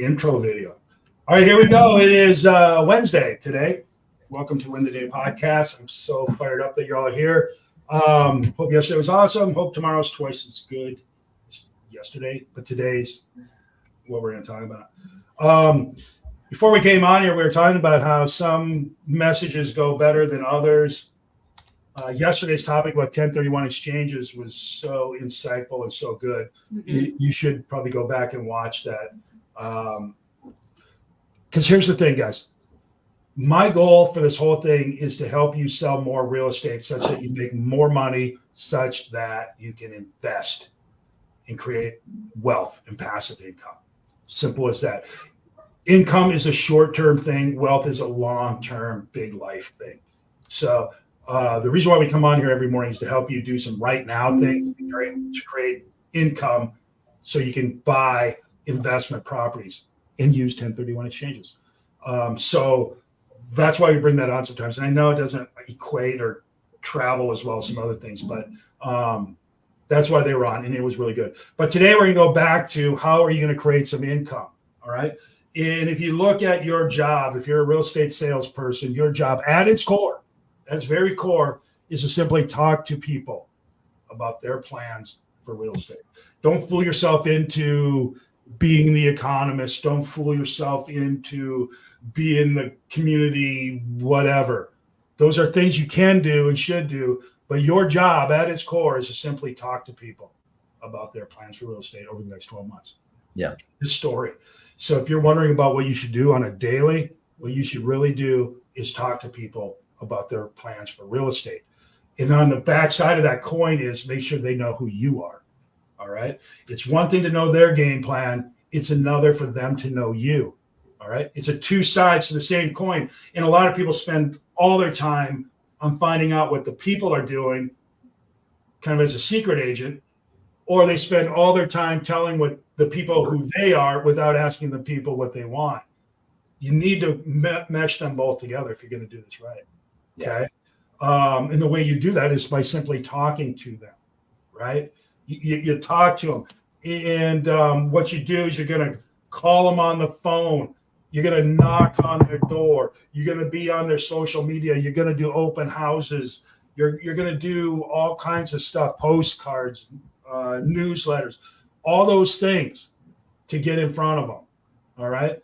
Intro video. All right, here we go. It is Wednesday today. Welcome to Win the Day podcast. I'm so fired up that you're all here. Hope yesterday was awesome. Hope tomorrow's twice as good as yesterday, but today's what we're going to talk about. Before we came on here, we were talking about how some messages go better than others. Yesterday's topic about 1031 exchanges was so insightful and so good. You should probably go back and watch that. Because here's the thing, guys. My goal for this whole thing is to help you sell more real estate such that you make more money, such that you can invest and create wealth and passive income. Simple as that. Income is a short-term thing. Wealth is a long-term, big life thing. So the reason why we come on here every morning is to help you do some right now things to create income so you can buy investment properties and use 1031 exchanges. So that's why we bring that on sometimes. And I know it doesn't equate or travel as well as some other things, but that's why they were on, and it was really good. But today we're going to go back to how are you going to create some income, all right? And if you look at your job, if you're a real estate salesperson, your job at its core, at its very core, is to simply talk to people about their plans for real estate. Don't fool yourself into being the economist. Don't fool yourself into being the community whatever. Those are things you can do and should do, but your job at its core is to simply talk to people about their plans for real estate over the next 12 months. Yeah. This story. So if you're wondering about what you should do on a daily, what you should really do is talk to people about their plans for real estate. And on the back side of that coin is make sure they know who you are. All right. It's one thing to know their game plan. It's another for them to know you. All right. It's a two sides to the same coin. And a lot of people spend all their time on finding out what the people are doing kind of as a secret agent, or they spend all their time telling what the people who they are without asking the people what they want. You need to mesh them both together if you're going to do this right. Okay. And the way you do that is by simply talking to them. Right. You talk to them, and what you do is you're going to call them on the phone. You're going to knock on their door. You're going to be on their social media. You're going to do open houses. You're going to do all kinds of stuff, postcards, newsletters, all those things to get in front of them. All right.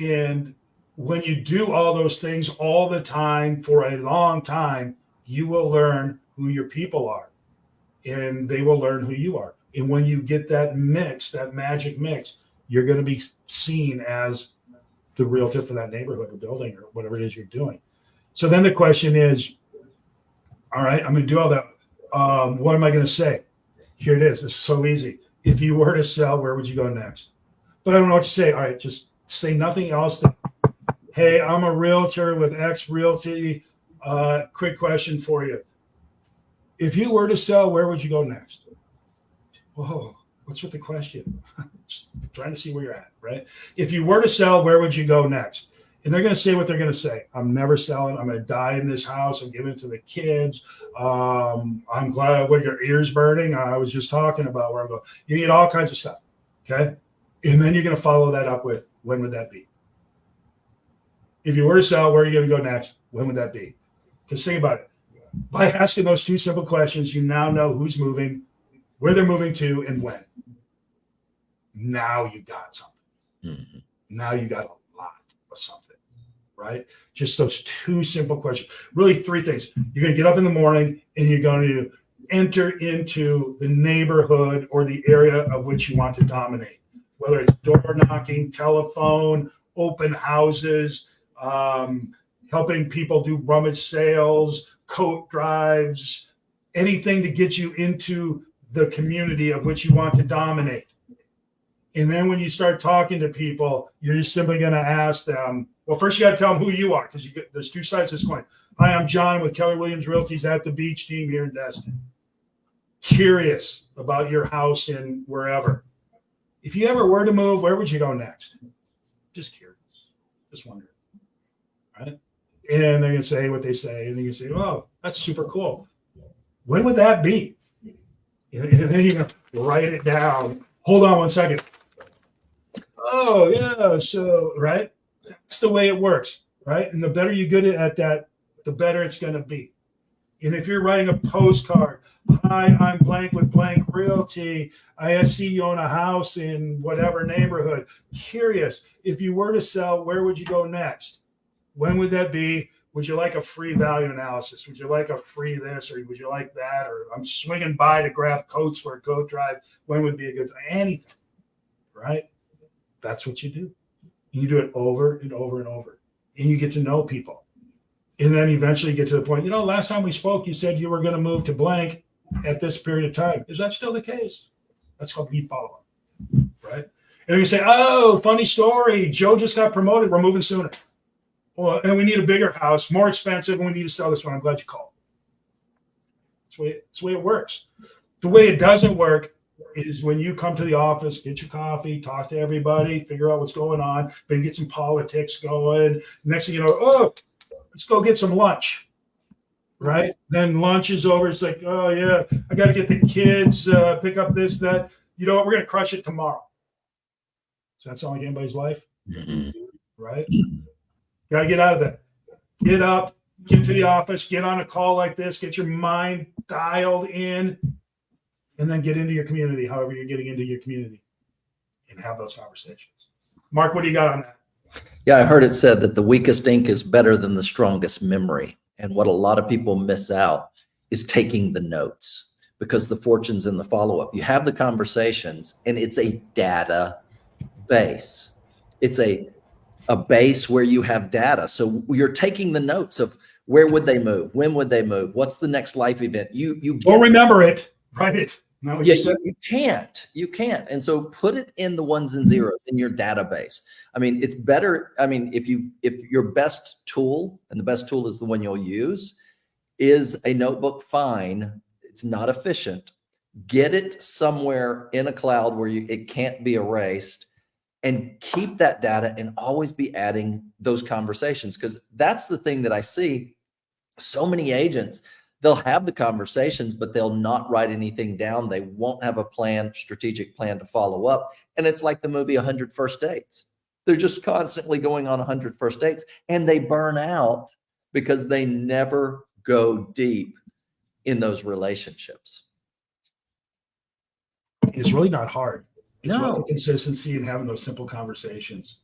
And when you do all those things all the time for a long time, you will learn who your people are. And they will learn who you are. And when you get that mix, that magic mix, you're going to be seen as the realtor for that neighborhood or building or whatever it is you're doing. So then the question is, all right, I'm going to do all that. What am I going to say? Here it is. It's so easy. If you were to sell, where would you go next? But I don't know what to say. All right, just say nothing else. Hey, I'm a realtor with X Realty. Quick question for you. If you were to sell, where would you go next? Whoa, what's with the question? Just trying to see where you're at, right? If you were to sell, where would you go next? And they're going to say what they're going to say. I'm never selling. I'm going to die in this house. I'm giving it to the kids. I'm glad when your ears burning. I was just talking about where I'm going. You need all kinds of stuff, okay? And then you're going to follow that up with, when would that be? If you were to sell, where are you going to go next? When would that be? Because think about it. By asking those two simple questions, you now know who's moving, where they're moving to, and when. Now you got something. Mm-hmm. Now you got a lot of something, right? Just those two simple questions. Really three things. You're going to get up in the morning and you're going to enter into the neighborhood or the area of which you want to dominate, whether it's door knocking, telephone, open houses, helping people do rummage sales, coat drives, anything to get you into the community of which you want to dominate. And then when you start talking to people, you're just simply going to ask them, well, first you got to tell them who you are, because there's two sides to this coin. Hi, I'm John with Keller Williams Realty's at the beach team here in Destin. Curious about your house in wherever. If you ever were to move, where would you go next? Just curious. Just wondering. Right? And they're going to say what they say. And then you say, oh, that's super cool. When would that be? And then you're going to write it down. Hold on one second. Oh, yeah. So, right. That's the way it works. Right. And the better you get at that, the better it's going to be. And if you're writing a postcard, hi, I'm blank with blank realty. I see you own a house in whatever neighborhood. Curious, if you were to sell, where would you go next? When would that be? Would you like a free value analysis? Would you like a free this, or would you like that? Or I'm swinging by to grab coats for a coat drive. When would be a good time? Anything, right? That's what you do. You do it over and over and over, and you get to know people. And then eventually get to the point, last time we spoke, you said you were going to move to blank at this period of time. Is that still the case? That's called lead follow-up, right? And you say, oh, funny story. Joe just got promoted. We're moving sooner. Well, and we need a bigger house, more expensive, and we need to sell this one. I'm glad you called. That's the way it works. The way it doesn't work is when you come to the office, get your coffee, talk to everybody, figure out what's going on, maybe get some politics going. Next thing you know, let's go get some lunch, right? Then lunch is over. It's like, oh, yeah, I got to get the kids, pick up this, that. You know what? We're going to crush it tomorrow. Does that sound like anybody's life? Mm-hmm. Right? Got to get out of that. Get up, get to the office, get on a call like this, get your mind dialed in, and then get into your community, however you're getting into your community, and have those conversations. Mark, what do you got on that? Yeah, I heard it said that the weakest ink is better than the strongest memory. And what a lot of people miss out is taking the notes, because the fortune's in the follow-up. You have the conversations, and it's a data base. It's a base where you have data. So you're taking the notes of where would they move? When would they move? What's the next life event? You don't remember it, right? No, you can't. And so put it in the ones and zeros in your database. I mean, it's better. I mean, if your best tool, and the best tool is the one you'll use, is a notebook, fine. It's not efficient. Get it somewhere in a cloud where it can't be erased, and keep that data and always be adding those conversations. Because that's the thing that I see so many agents. They'll have the conversations, but they'll not write anything down. They won't have a strategic plan to follow up. And it's like the movie 100 First Dates. They're just constantly going on 100 first dates, and they burn out because they never go deep in those relationships. It's really not hard. It's about the consistency and having those simple conversations.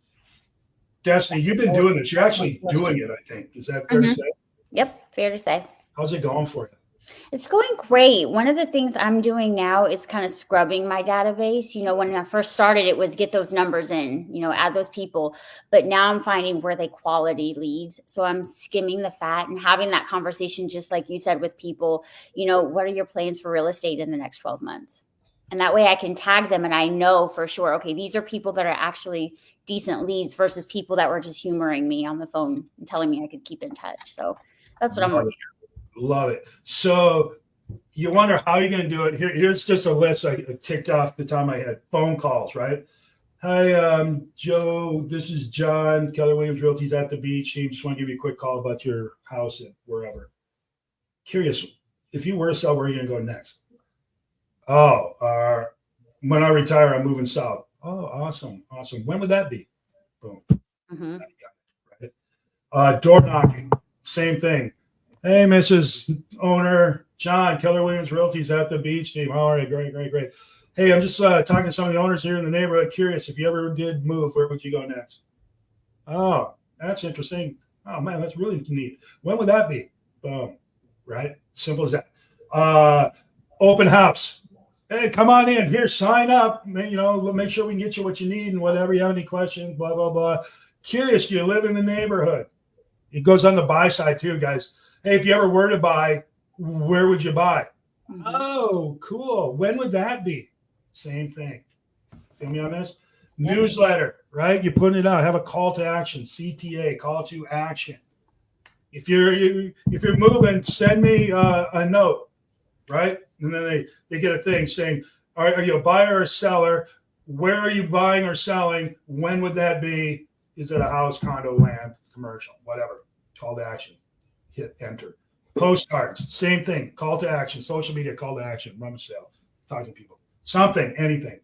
Destiny, you've been doing this. You're actually doing it, I think. Is that fair to say? Yep, fair to say. How's it going for you? It's going great. One of the things I'm doing now is kind of scrubbing my database. When I first started, it was get those numbers in, add those people. But now I'm finding where they quality leads. So I'm skimming the fat and having that conversation, just like you said, with people, what are your plans for real estate in the next 12 months? And that way I can tag them, and I know for sure, okay, these are people that are actually decent leads versus people that were just humoring me on the phone and telling me I could keep in touch. So that's what I'm working on. Love it. So you wonder how you're going to do it. Here's just a list I ticked off the top of my head. Phone calls, right? Hi, Joe. This is John. Keller Williams Realty's at the beach. Just want to give you a quick call about your house and wherever. Curious, if you were to sell, where are you going to go next? Oh, when I retire, I'm moving south. Oh, awesome. When would that be? Boom. Mm-hmm. Right? Door knocking, same thing. Hey, Mrs. Owner, John, Keller Williams Realty's at the beach team. All right, great. Hey, I'm just talking to some of the owners here in the neighborhood. Curious, if you ever did move, where would you go next? Oh, that's interesting. Oh, man, that's really neat. When would that be? Boom. Right? Simple as that. Open house. Hey, come on in. Here, sign up. Make sure we can get you what you need and whatever. You have any questions, blah, blah, blah. Curious, do you live in the neighborhood? It goes on the buy side too, guys. Hey, if you ever were to buy, where would you buy? Mm-hmm. Oh, cool. When would that be? Same thing. Feel me on this? Yeah. Newsletter, right? You put it out. Have a call to action, CTA, call to action. If you're moving, send me a note, right? And then they get a thing saying, are you a buyer or a seller? Where are you buying or selling? When would that be? Is it a house, condo, land, commercial, whatever? Call to action. Hit enter. Postcards, same thing. Call to action. Social media, call to action. Run a sale. Talking to people. Something, anything.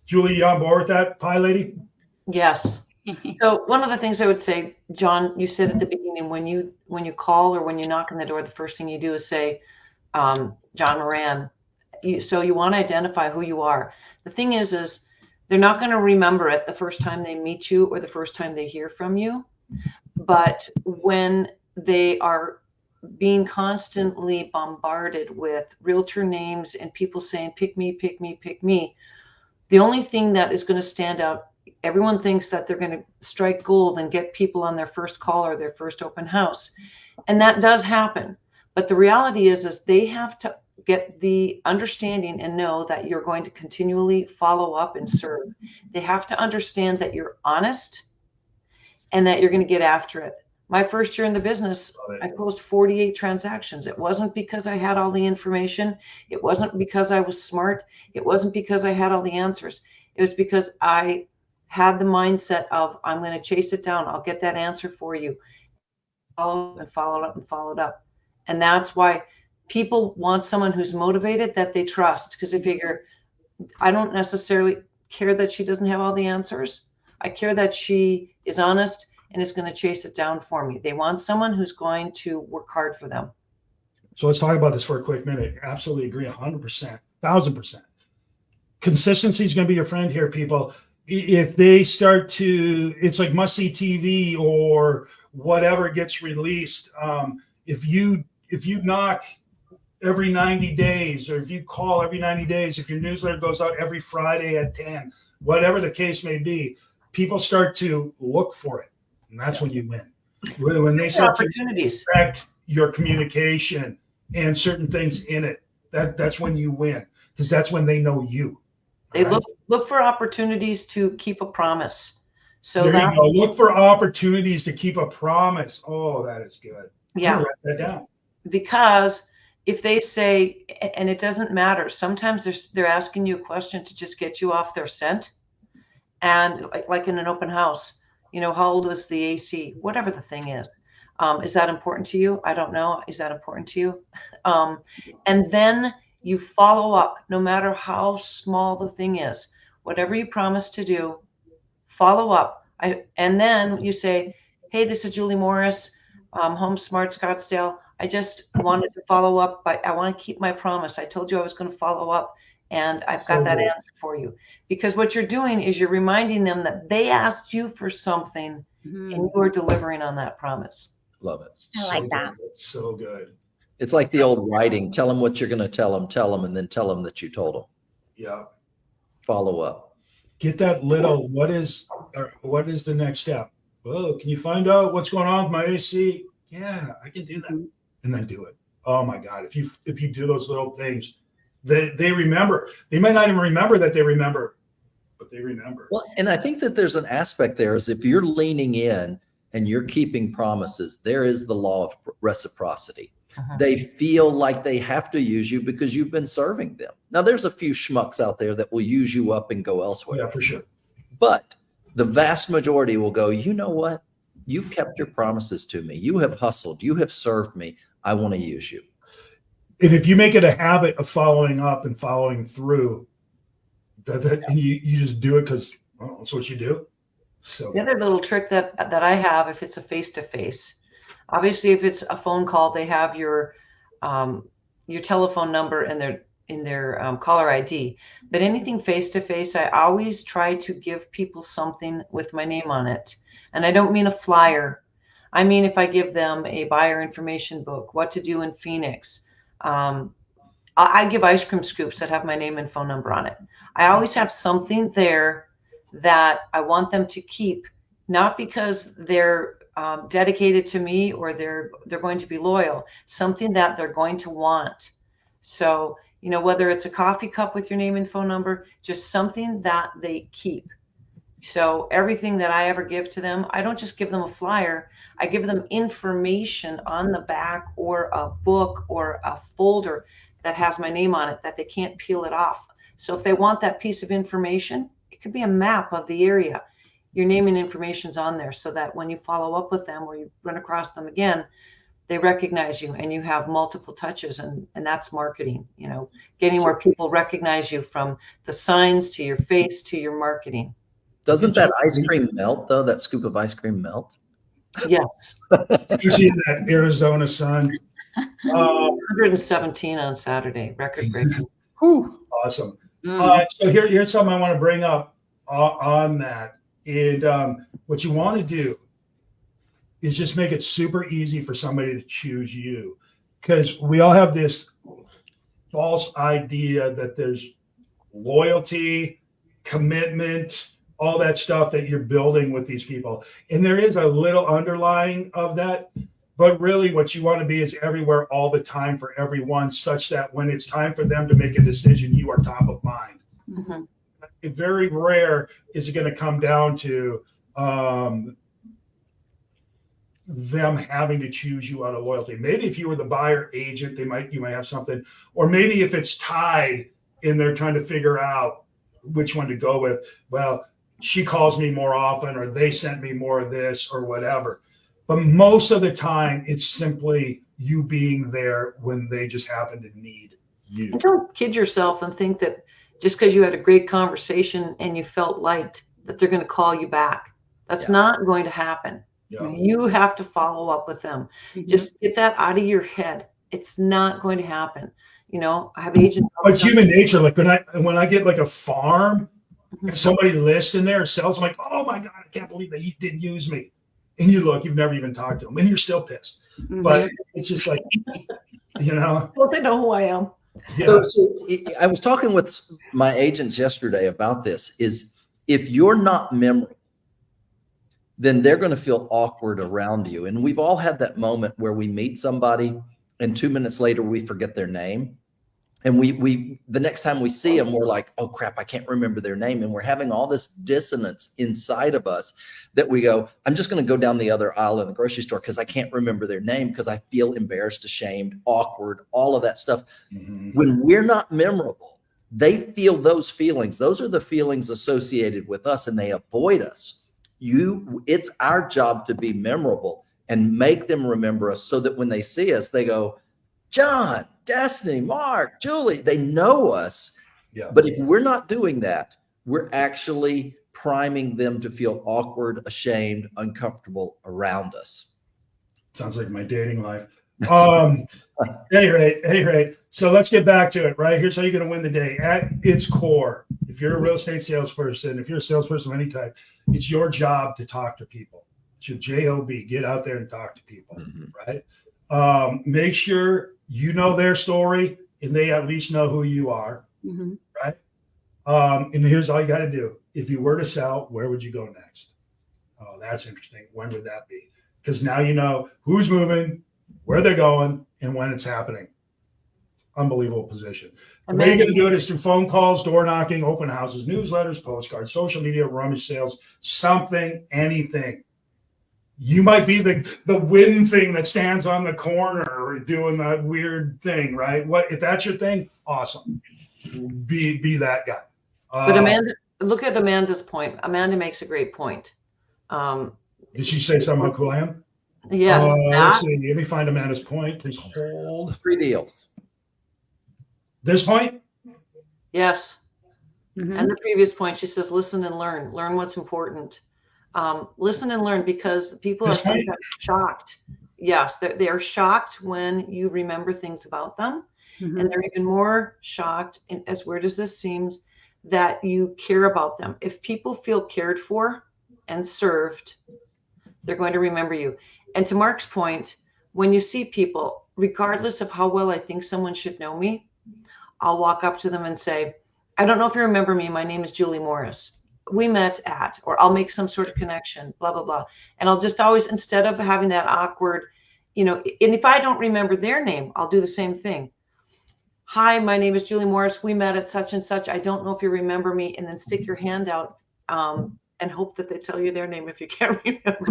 Julie, you on board with that, pie lady? Yes. So one of the things I would say, John, you said at the beginning, when you call or when you knock on the door, the first thing you do is say, John Moran. So you want to identify who you are. The thing is they're not going to remember it the first time they meet you or the first time they hear from you. But when they are being constantly bombarded with realtor names and people saying, pick me, pick me, pick me, the only thing that is going to stand out, everyone thinks that they're going to strike gold and get people on their first call or their first open house. And that does happen. But the reality is they have to get the understanding and know that you're going to continually follow up and serve. They have to understand that you're honest and that you're going to get after it. My first year in the business, I closed 48 transactions. It wasn't because I had all the information. It wasn't because I was smart. It wasn't because I had all the answers. It was because I had the mindset of, I'm going to chase it down. I'll get that answer for you. Followed up and followed up. And that's why people want someone who's motivated, that they trust, because they figure, I don't necessarily care that she doesn't have all the answers. I care that she is honest and is going to chase it down for me. They want someone who's going to work hard for them. So let's talk about this for a quick minute. Absolutely agree 100%, 1000%. Consistency is going to be your friend here, people. If they start to, it's like must-see TV or whatever gets released. If you knock every 90 days, or if you call every 90 days, if your newsletter goes out every Friday at 10, whatever the case may be, people start to look for it. And that's when you win. When they start to respect your communication and certain things in it, that's when you win, because that's when they know you. They look for opportunities to keep a promise. So there you go. Look for opportunities to keep a promise. Oh, that is good. Yeah. Write that down. Because if they say, and it doesn't matter, sometimes they're asking you a question to just get you off their scent. And like in an open house, how old is the AC? Whatever the thing is. Is that important to you? I don't know. Is that important to you? And then you follow up, no matter how small the thing is. Whatever you promise to do, follow up. And then you say, hey, this is Julie Morris, Home Smart Scottsdale. I just wanted to follow up, but I want to keep my promise. I told you I was going to follow up, and I've got that answer for you. Because what you're doing is you're reminding them that they asked you for something, and you are delivering on that promise. Love it. I like that. It's so good. It's like the old writing. Tell them what you're going to tell them, and then tell them that you told them. Yeah. Follow up. Get that little, what is the next step? Oh, can you find out what's going on with my AC? Yeah, I can do that. And then do it. Oh my God. If you do those little things, they remember. They might not even remember that they remember, but they remember. Well, and I think that there's an aspect there is if you're leaning in and you're keeping promises, there is the law of reciprocity. They feel like they have to use you because you've been serving them. Now, there's a few schmucks out there that will use you up and go elsewhere. Yeah, for sure. But the vast majority will go, you know what? You've kept your promises to me. You have hustled. You have served me. I want to use you. And if you make it a habit of following up and following through, and you just do it because that's what you do. So the other little trick that I have, if it's a face-to-face, obviously if it's a phone call, they have your telephone number and in their caller ID. But anything face-to-face, I always try to give people something with my name on it. And I don't mean a flyer. I mean, if I give them a buyer information book, what to do in Phoenix, I give ice cream scoops that have my name and phone number on it. I always have something there that I want them to keep, not because they're dedicated to me or they're going to be loyal, something that they're going to want. So, whether it's a coffee cup with your name and phone number, just something that they keep. So everything that I ever give to them, I don't just give them a flyer. I give them information on the back or a book or a folder that has my name on it that they can't peel it off. So if they want that piece of information, it could be a map of the area. Your name and information's on there so that when you follow up with them or you run across them again, they recognize you and you have multiple touches, and that's marketing, getting where people recognize you from the signs to your face to your marketing. Doesn't that ice cream melt though? That scoop of ice cream melt? Yes. You see that Arizona sun. 117 on Saturday, record breaking. Awesome. So here's something I want to bring up on that. And what you want to do is just make it super easy for somebody to choose you, because we all have this false idea that there's loyalty, commitment, all that stuff that you're building with these people. And there is a little underlying of that. But really what you want to be is everywhere all the time for everyone, such that when it's time for them to make a decision, you are top of mind. Mm-hmm. Very rare is it going to come down to them having to choose you out of loyalty. Maybe if you were the buyer agent, you might have something, or maybe if it's tied and they're trying to figure out which one to go with. Well, she calls me more often, or they sent me more of this, or whatever. But most of the time, it's simply you being there when they just happen to need you. And don't kid yourself and think that just because you had a great conversation and you felt liked, that they're going to call you back. That's not going to happen. Yeah. You have to follow up with them. Mm-hmm. Just get that out of your head. It's not going to happen. You know, I have agents. But it's human nature. Like when I get like a farm and somebody lists in there or sells, I'm like, oh my God, I can't believe that you didn't use me. And you look, you've never even talked to them, and you're still pissed. Mm-hmm. But it's just like, you know. Well, they know who I am. Yeah. So I was talking with my agents yesterday about this. Is if you're not memorable, then they're going to feel awkward around you. And we've all had that moment where we meet somebody and 2 minutes later we forget their name. And we the next time we see them, we're like, oh crap, I can't remember their name. And we're having all this dissonance inside of us that we go, I'm just going to go down the other aisle in the grocery store because I can't remember their name because I feel embarrassed, ashamed, awkward, all of that stuff. Mm-hmm. When we're not memorable, they feel those feelings. Those are the feelings associated with us, and they avoid us. It's our job to be memorable and make them remember us so that when they see us, they go, John, Destiny, Mark, Julie, they know us. Yeah. But if we're not doing that, we're actually priming them to feel awkward, ashamed, uncomfortable around us. Sounds like my dating life. Any rate, so let's get back to it, right? Here's how you're going to win the day. At its core, if you're a real estate salesperson, if you're a salesperson of any type, it's your job to talk to people. It's your job. Get out there and talk to people, right? Make sure you know their story and they at least know who you are, right? And here's all you got to do. If you were to sell, where would you go next? Oh, that's interesting. When would that be? Because now you know who's moving, where they're going, and when it's happening. Unbelievable position. The way you're going to do it is through phone calls, door knocking, open houses, newsletters, postcards, social media, rummage sales, something, anything. You might be the wind thing that stands on the corner doing that weird thing, right? What if that's your thing? Awesome. Be that guy. But Amanda, look at Amanda's point. Amanda makes a great point. Did she say something how cool I am? Yes. Let's see. Let me find Amanda's point. Please hold. 3 deals. This point? Yes. And the previous point, she says, listen and learn. Learn what's important. Listen and learn, because people are sometimes shocked. Yes, they are shocked when you remember things about them. And they're even more shocked, and as weird as this seems, that you care about them. If people feel cared for and served, they're going to remember you. And to Mark's point, when you see people, regardless of how well I think someone should know me, I'll walk up to them and say, I don't know if you remember me. My name is Julie Morris. We met at, or I'll make some sort of connection, blah, blah, blah. And I'll just always, instead of having that awkward, and if I don't remember their name, I'll do the same thing. Hi, my name is Julie Morris. We met at such and such. I don't know if you remember me. And then stick your hand out and hope that they tell you their name if you can't remember.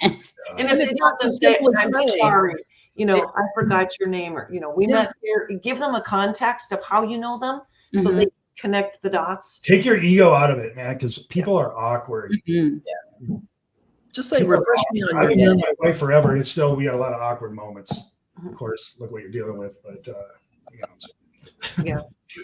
And if they don't, just say, I'm sorry, I forgot your name, or, we met here. Give them a context of how you know them so they connect the dots. Take your ego out of it, man, because people are awkward. Just say, refresh me on your name. I've been here my wife forever, and it's still, we got a lot of awkward moments. Of course, look what you're dealing with, but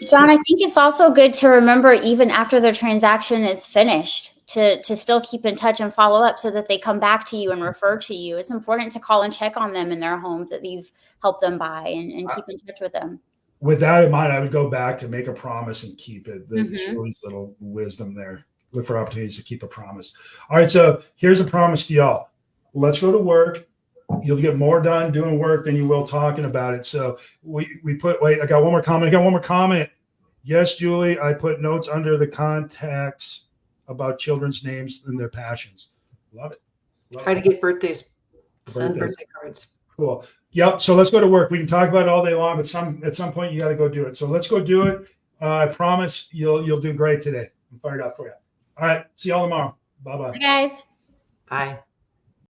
John, I think it's also good to remember, even after the transaction is finished, to still keep in touch and follow up so that they come back to you and refer to you. It's important to call and check on them in their homes that you've helped them buy and keep in touch with them. With that in mind, I would go back to make a promise and keep it. Mhm. Julie's little wisdom there. Look for opportunities to keep a promise. All right, so here's a promise to y'all. Let's go to work. You'll get more done doing work than you will talking about it. So wait, I got one more comment. Yes, Julie, I put notes under the contacts about children's names and their passions. Love it. Try to get birthdays. Send Birthdays. birthday cards. Cool. Yep. So let's go to work. We can talk about it all day long, but at some point you got to go do it. So let's go do it. I promise you'll do great today. I'm fired up for you. All right. See y'all tomorrow. Bye-bye. Bye, guys. Bye.